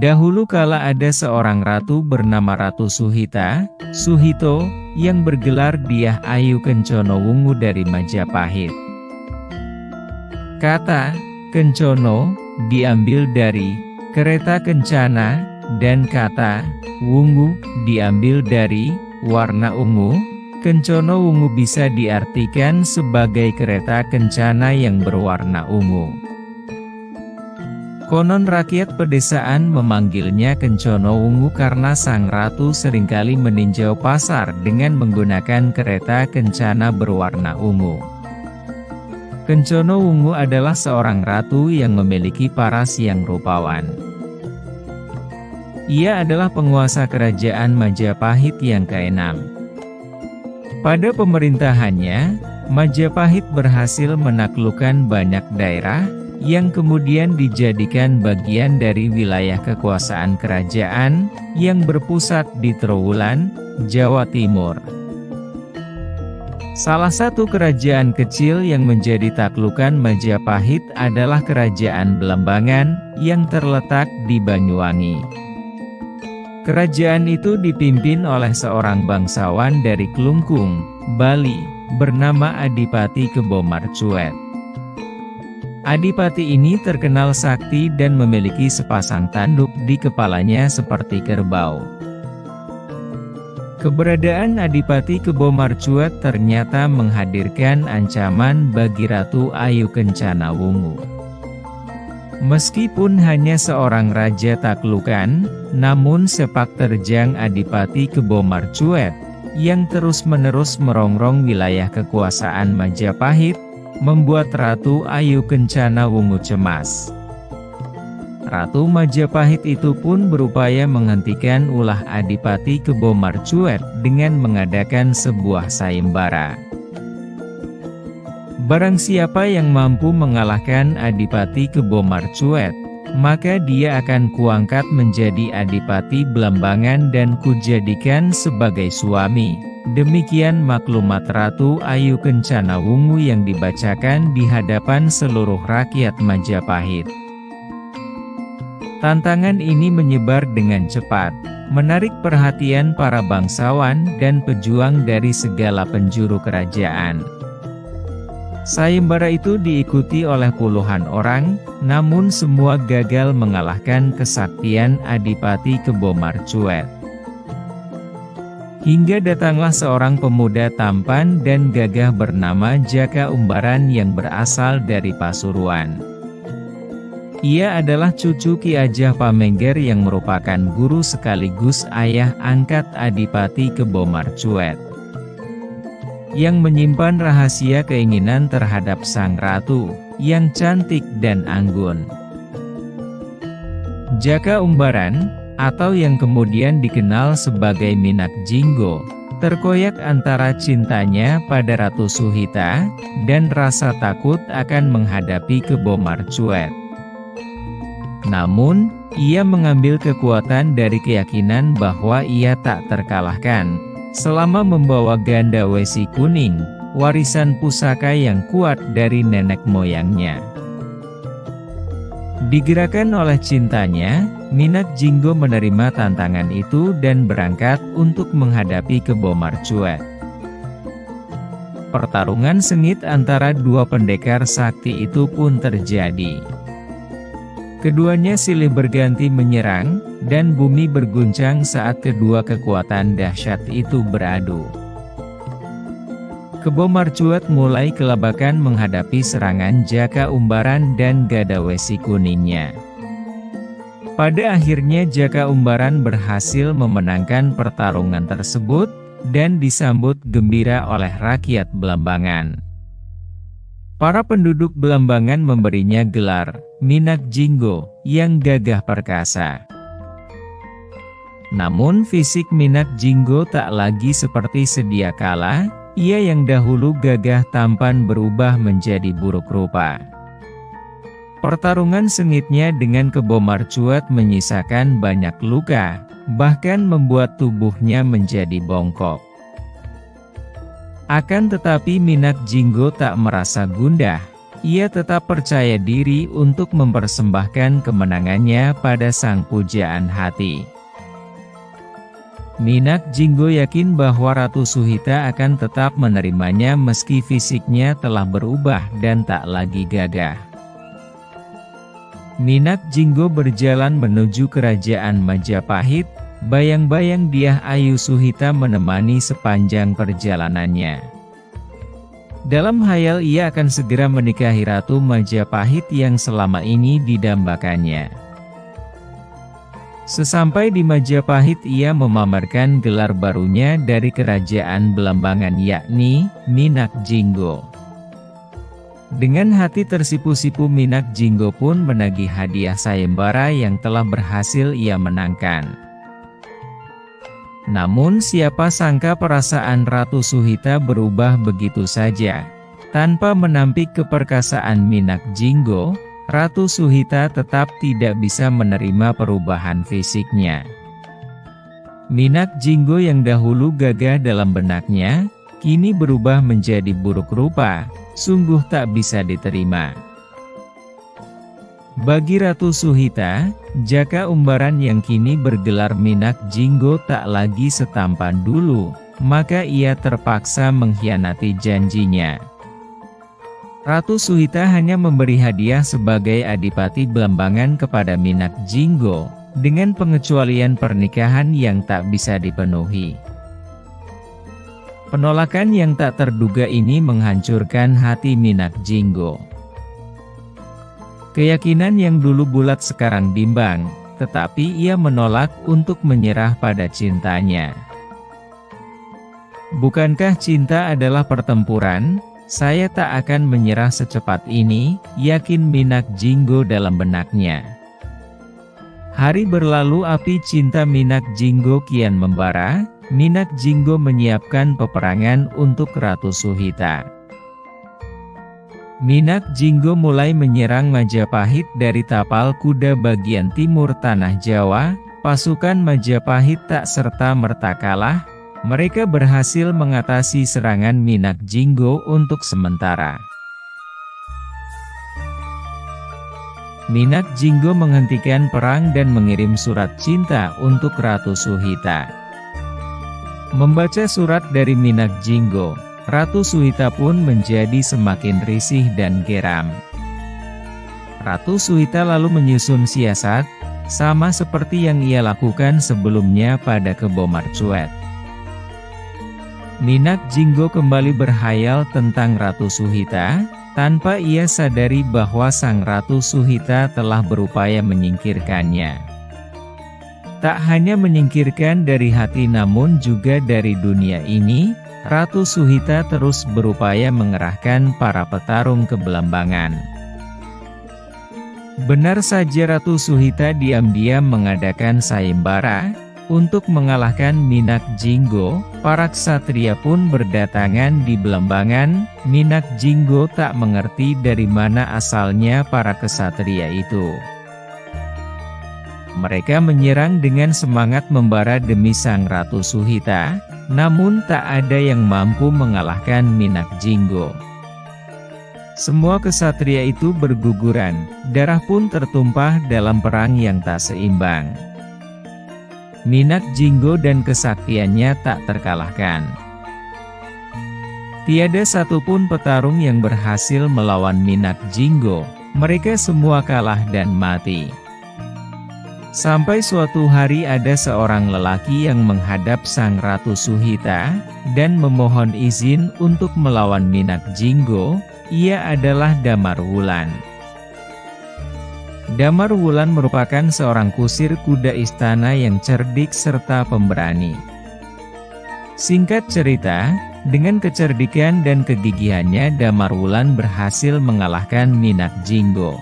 Dahulu kala ada seorang ratu bernama Ratu Suhito, yang bergelar Dyah Ayu Kencono Wungu dari Majapahit. Kata Kencono diambil dari kereta kencana, dan kata wungu diambil dari warna ungu. Kencono Wungu bisa diartikan sebagai kereta kencana yang berwarna ungu. Konon rakyat pedesaan memanggilnya Kencono Wungu karena sang ratu seringkali meninjau pasar dengan menggunakan kereta kencana berwarna ungu. Kencono Wungu adalah seorang ratu yang memiliki paras yang rupawan. Ia adalah penguasa kerajaan Majapahit yang ke-6. Pada pemerintahannya, Majapahit berhasil menaklukkan banyak daerah, yang kemudian dijadikan bagian dari wilayah kekuasaan kerajaan, yang berpusat di Trowulan, Jawa Timur. Salah satu kerajaan kecil yang menjadi taklukan Majapahit adalah Kerajaan Belambangan, yang terletak di Banyuwangi. Kerajaan itu dipimpin oleh seorang bangsawan dari Klungkung, Bali, bernama Adipati Kebomarcuet. Adipati ini terkenal sakti dan memiliki sepasang tanduk di kepalanya seperti kerbau. Keberadaan Adipati Kebomarcuet ternyata menghadirkan ancaman bagi Ratu Ayu Kencana Wungu. Meskipun hanya seorang raja taklukan, namun sepak terjang Adipati Kebomarcuet, yang terus-menerus merongrong wilayah kekuasaan Majapahit, membuat Ratu Ayu Kencana Wungu cemas. Ratu Majapahit itu pun berupaya menghentikan ulah Adipati Kebomarcuet dengan mengadakan sebuah sayembara. Barang siapa yang mampu mengalahkan Adipati Kebomarcuet, maka dia akan kuangkat menjadi Adipati Belambangan dan kujadikan sebagai suami. Demikian maklumat Ratu Ayu Kencana Wungu yang dibacakan di hadapan seluruh rakyat Majapahit. Tantangan ini menyebar dengan cepat, menarik perhatian para bangsawan dan pejuang dari segala penjuru kerajaan. Sayembara itu diikuti oleh puluhan orang, namun semua gagal mengalahkan kesaktian Adipati Kebomarcuet. Hingga datanglah seorang pemuda tampan dan gagah bernama Jaka Umbaran yang berasal dari Pasuruan. Ia adalah cucu Ki Ajah Pamengger yang merupakan guru sekaligus ayah angkat Adipati Kebomarcuet, yang menyimpan rahasia keinginan terhadap sang ratu, yang cantik dan anggun. Jaka Umbaran, atau yang kemudian dikenal sebagai Minak Jinggo, terkoyak antara cintanya pada Ratu Suhita, dan rasa takut akan menghadapi Kebomarcuet. Namun, ia mengambil kekuatan dari keyakinan bahwa ia tak terkalahkan, selama membawa ganda wesi kuning, warisan pusaka yang kuat dari nenek moyangnya. Digerakkan oleh cintanya, Minak Jinggo menerima tantangan itu dan berangkat untuk menghadapi Kebomarcuet. Pertarungan sengit antara dua pendekar sakti itu pun terjadi. Keduanya silih berganti menyerang, dan bumi berguncang saat kedua kekuatan dahsyat itu beradu. Kebomarcuet mulai kelabakan menghadapi serangan Jaka Umbaran dan gada wesi kuningnya. Pada akhirnya Jaka Umbaran berhasil memenangkan pertarungan tersebut, dan disambut gembira oleh rakyat Belambangan. Para penduduk Belambangan memberinya gelar Minak Jinggo, yang gagah perkasa. Namun fisik Minak Jinggo tak lagi seperti sedia kala, ia yang dahulu gagah tampan berubah menjadi buruk rupa. Pertarungan sengitnya dengan Kebomarcuet menyisakan banyak luka, bahkan membuat tubuhnya menjadi bongkok. Akan tetapi Minak Jinggo tak merasa gundah, ia tetap percaya diri untuk mempersembahkan kemenangannya pada Sang Pujaan Hati. Minak Jinggo yakin bahwa Ratu Suhita akan tetap menerimanya meski fisiknya telah berubah dan tak lagi gagah. Minak Jinggo berjalan menuju kerajaan Majapahit, bayang-bayang Dyah Ayu Suhita menemani sepanjang perjalanannya. Dalam hayal ia akan segera menikahi Ratu Majapahit yang selama ini didambakannya. Sesampai di Majapahit ia memamerkan gelar barunya dari kerajaan Belambangan yakni Minak Jinggo. Dengan hati tersipu-sipu Minak Jinggo pun menagih hadiah sayembara yang telah berhasil ia menangkan. Namun siapa sangka perasaan Ratu Suhita berubah begitu saja. Tanpa menampik keperkasaan Minak Jinggo, Ratu Suhita tetap tidak bisa menerima perubahan fisiknya. Minak Jinggo yang dahulu gagah dalam benaknya, kini berubah menjadi buruk rupa, sungguh tak bisa diterima. Bagi Ratu Suhita, Jaka Umbaran yang kini bergelar Minak Jinggo tak lagi setampan dulu, maka ia terpaksa mengkhianati janjinya. Ratu Suhita hanya memberi hadiah sebagai Adipati Belambangan kepada Minak Jinggo, dengan pengecualian pernikahan yang tak bisa dipenuhi. Penolakan yang tak terduga ini menghancurkan hati Minak Jinggo. Keyakinan yang dulu bulat sekarang bimbang, tetapi ia menolak untuk menyerah pada cintanya. Bukankah cinta adalah pertempuran? Saya tak akan menyerah secepat ini, yakin Minak Jinggo dalam benaknya. Hari berlalu api cinta Minak Jinggo kian membara, Minak Jinggo menyiapkan peperangan untuk Ratu Suhita. Minak Jinggo mulai menyerang Majapahit dari tapal kuda bagian timur tanah Jawa, pasukan Majapahit tak serta-merta kalah. Mereka berhasil mengatasi serangan Minak Jinggo untuk sementara. Minak Jinggo menghentikan perang dan mengirim surat cinta untuk Ratu Suhita. Membaca surat dari Minak Jinggo, Ratu Suhita pun menjadi semakin risih dan geram. Ratu Suhita lalu menyusun siasat, sama seperti yang ia lakukan sebelumnya pada Kebo Marcuet. Minak Jinggo kembali berhayal tentang Ratu Suhita, tanpa ia sadari bahwa Sang Ratu Suhita telah berupaya menyingkirkannya. Tak hanya menyingkirkan dari hati namun juga dari dunia ini, Ratu Suhita terus berupaya mengerahkan para petarung ke Belambangan. Benar saja Ratu Suhita diam-diam mengadakan sayembara. Untuk mengalahkan Minak Jinggo, para ksatria pun berdatangan di Belambangan. Minak Jinggo tak mengerti dari mana asalnya para ksatria itu. Mereka menyerang dengan semangat membara demi Sang Ratu Suhita, namun tak ada yang mampu mengalahkan Minak Jinggo. Semua ksatria itu berguguran, darah pun tertumpah dalam perang yang tak seimbang. Minak Jinggo dan kesaktiannya tak terkalahkan. Tiada satupun petarung yang berhasil melawan Minak Jinggo, mereka semua kalah dan mati. Sampai suatu hari ada seorang lelaki yang menghadap Sang Ratu Suhita, dan memohon izin untuk melawan Minak Jinggo. Ia adalah Damar Wulan. Damar Wulan merupakan seorang kusir kuda istana yang cerdik serta pemberani. Singkat cerita, dengan kecerdikan dan kegigihannya Damar Wulan berhasil mengalahkan Minak Jinggo.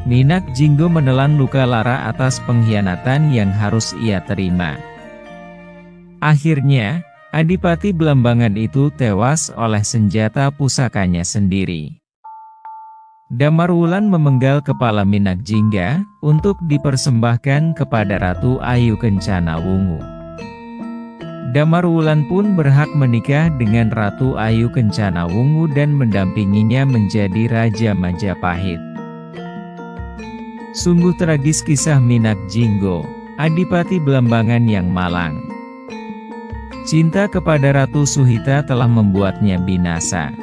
Minak Jinggo menelan luka lara atas pengkhianatan yang harus ia terima. Akhirnya, Adipati Belambangan itu tewas oleh senjata pusakanya sendiri. Damar Wulan memenggal kepala Minak Jingga untuk dipersembahkan kepada Ratu Ayu Kencana Wungu. Damarwulan pun berhak menikah dengan Ratu Ayu Kencana Wungu dan mendampinginya menjadi Raja Majapahit. Sungguh tragis kisah Minak Jinggo, Adipati Belambangan yang malang. Cinta kepada Ratu Suhita telah membuatnya binasa.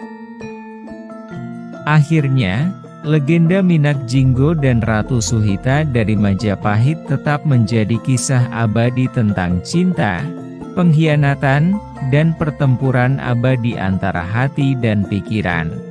Akhirnya, legenda Minak Jinggo dan Ratu Suhita dari Majapahit tetap menjadi kisah abadi tentang cinta, pengkhianatan, dan pertempuran abadi antara hati dan pikiran.